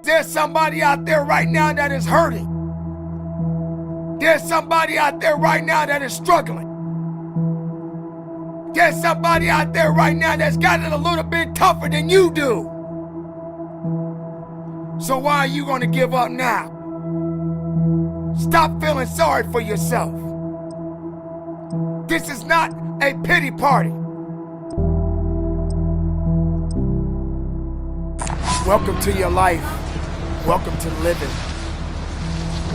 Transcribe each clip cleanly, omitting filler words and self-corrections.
There's somebody out there right now that is hurting. There's somebody out there right now that is struggling. There's somebody out there right now that's got it a little bit tougher than you do. So why are you gonna give up now? Stop feeling sorry for yourself. This is not a pity party. Welcome to your life. Welcome to living.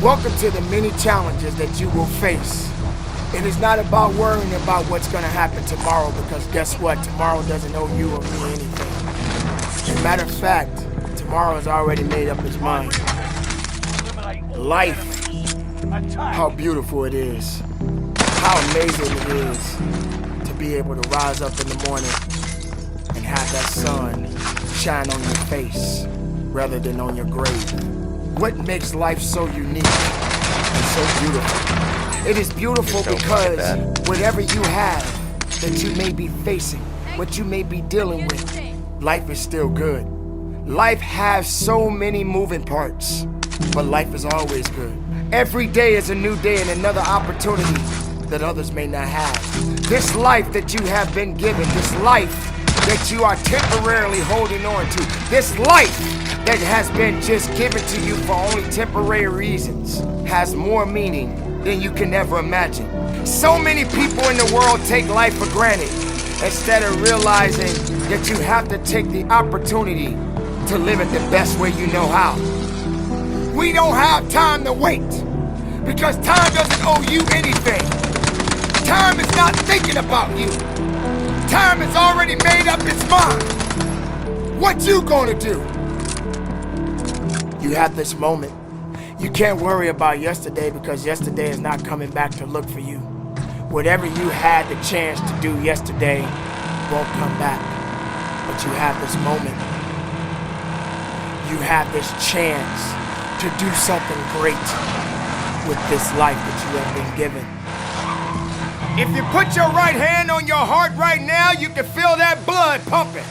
Welcome to the many challenges that you will face. It is not about worrying about what's going to happen tomorrow, because guess what? Tomorrow doesn't owe you or me anything. As a matter of fact, tomorrow has already made up its mind. Life, how beautiful it is. How amazing it is to be able to rise up in the morning and have that sun shine on your face rather than on your grave. What makes life so unique and so beautiful? It is beautiful because whatever you have that you may be facing, what you may be dealing with, life is still good. Life has so many moving parts, but life is always good. Every day is a new day and another opportunity that others may not have. This life that you have been given, this life that you are temporarily holding on to, this life that has been just given to you for only temporary reasons, has more meaning than you can ever imagine. So many people in the world take life for granted instead of realizing that you have to take the opportunity to live it the best way you know how. We don't have time to wait, because time doesn't owe you anything. Time is not thinking about you. Time has already made up its mind. What you gonna do? You have this moment. You can't worry about yesterday, because yesterday is not coming back to look for you. Whatever you had the chance to do yesterday won't come back. But you have this moment. You have this chance to do something great with this life that you have been given. If you put your right hand on your heart right now, you can feel that blood pumping.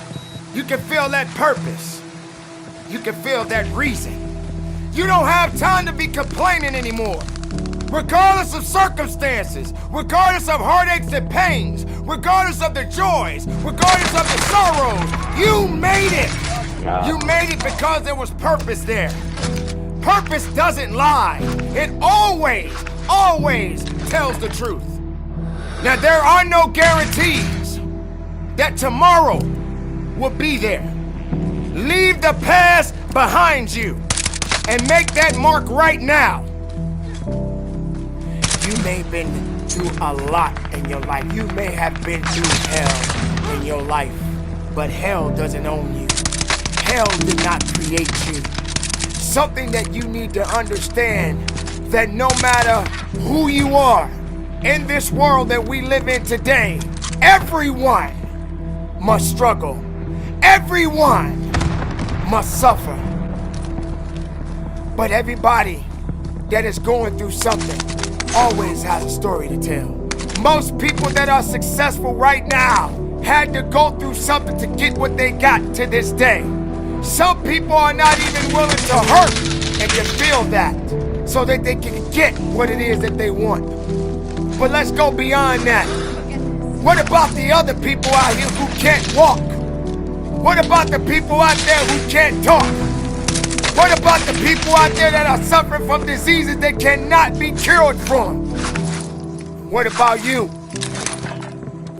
You can feel that purpose. You can feel that reason. You don't have time to be complaining anymore. Regardless of circumstances, regardless of heartaches and pains, regardless of the joys, regardless of the sorrows, you made it. You made it because there was purpose there. Purpose doesn't lie. It always, always tells the truth. Now, there are no guarantees that tomorrow will be there. Leave the past behind you and make that mark right now. You may have been through a lot in your life. You may have been through hell in your life, but hell doesn't own you. Hell did not create you. Something that you need to understand, that no matter who you are in this world that we live in today, everyone must struggle. Everyone must suffer. But everybody that is going through something always has a story to tell. Most people that are successful right now had to go through something to get what they got to this day. Some people are not even willing to hurt and can feel that so that they can get what it is that they want. But let's go beyond that. What about the other people out here who can't walk? What about the people out there who can't talk? What about the people out there that are suffering from diseases that cannot be cured from? What about you?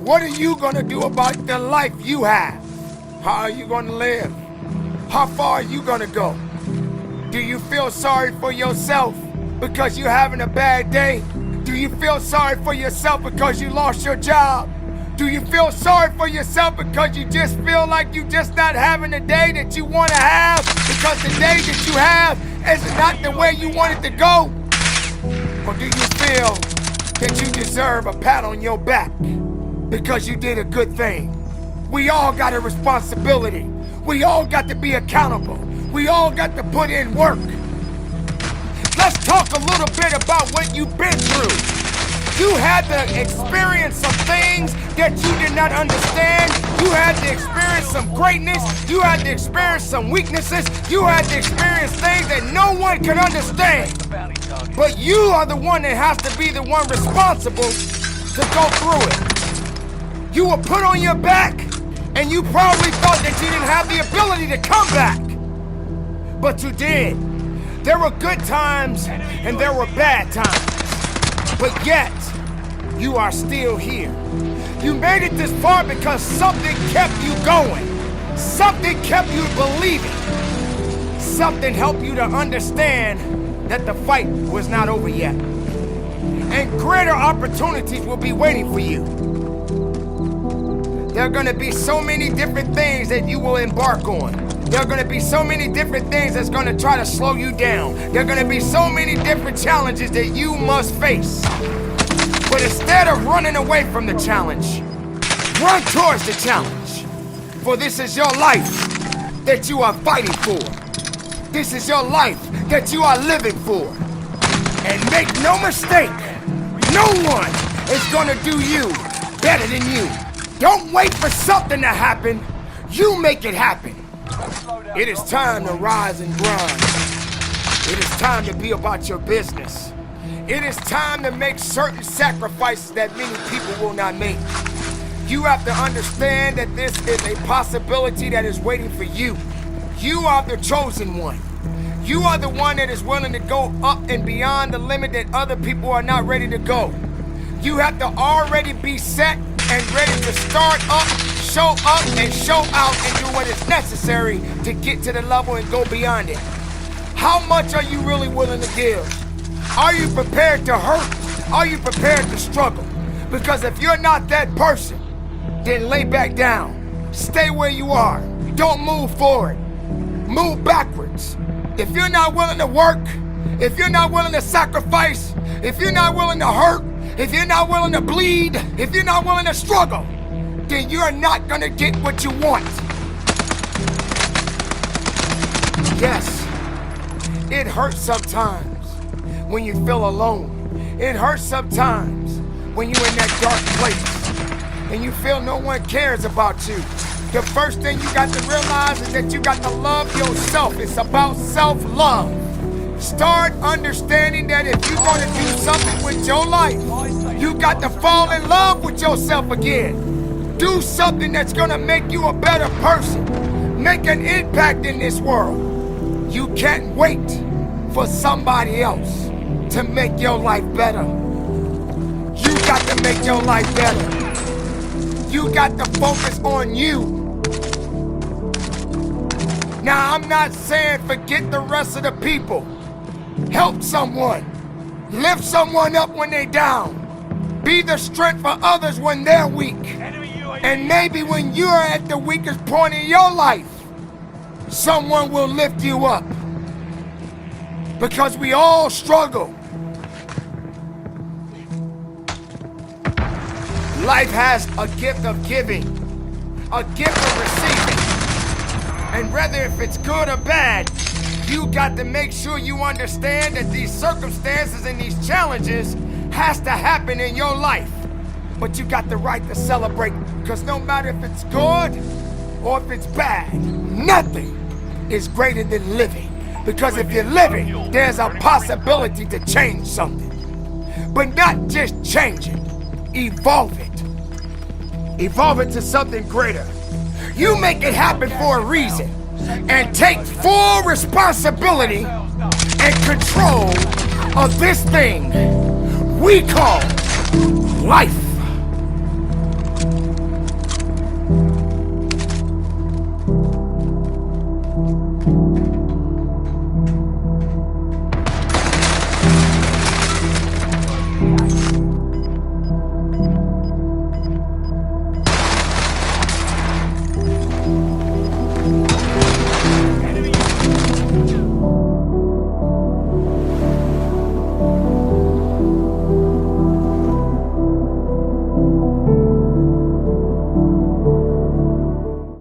What are you gonna do about the life you have? How are you gonna live? How far are you gonna go? Do you feel sorry for yourself because you're having a bad day? Do you feel sorry for yourself because you lost your job? Do you feel sorry for yourself because you just feel like you just not having the day that you want to have because the day that you have is not the way you want it to go? Or do you feel that you deserve a pat on your back because you did a good thing? We all got a responsibility. We all got to be accountable. We all got to put in work. Let's talk a little bit about what you've been through. You had to experience some things that you did not understand. You had to experience some greatness. You had to experience some weaknesses. You had to experience things that no one can understand. But you are the one that has to be the one responsible to go through it. You were put on your back, and you probably thought that you didn't have the ability to come back. But you did. There were good times, and there were bad times. But yet, you are still here. You made it this far because something kept you going. Something kept you believing. Something helped you to understand that the fight was not over yet. And greater opportunities will be waiting for you. There are gonna be so many different things that you will embark on. There are gonna be so many different things that's gonna try to slow you down. There are gonna be so many different challenges that you must face. But instead of running away from the challenge, run towards the challenge. For this is your life that you are fighting for. This is your life that you are living for. And make no mistake, no one is gonna do you better than you. Don't wait for something to happen. You make it happen. It is time to rise and grind. It is time to be about your business. It is time to make certain sacrifices that many people will not make. You have to understand that this is a possibility that is waiting for you. You are the chosen one. You are the one that is willing to go up and beyond the limit that other people are not ready to go. You have to already be set and ready to start up, show up, and show out and do what is necessary to get to the level and go beyond it. How much are you really willing to give? Are you prepared to hurt? Are you prepared to struggle? Because if you're not that person, then lay back down. Stay where you are. Don't move forward. Move backwards. If you're not willing to work, if you're not willing to sacrifice, if you're not willing to hurt, if you're not willing to bleed, if you're not willing to struggle, then you're not gonna get what you want. Yes, it hurts sometimes when you feel alone. It hurts sometimes when you're in that dark place and you feel no one cares about you. The first thing you got to realize is that you got to love yourself. It's about self-love. Start understanding that if you're going to do something with your life, you got to fall in love with yourself again. Do something that's going to make you a better person. Make an impact in this world. You can't wait for somebody else to make your life better. You got to make your life better. You got to focus on you. Now, I'm not saying forget the rest of the people. Help someone. Lift someone up when they're down. Be the strength for others when they're weak. And maybe when you're at the weakest point in your life, someone will lift you up. Because we all struggle. Life has a gift of giving, a gift of receiving. And whether if it's good or bad, you got to make sure you understand that these circumstances and these challenges has to happen in your life. But you got the right to celebrate, because no matter if it's good or if it's bad, nothing is greater than living. Because if you're living, there's a possibility to change something. But not just change it, evolve it. Evolve it to something greater. You make it happen for a reason. And take full responsibility and control of this thing we call life.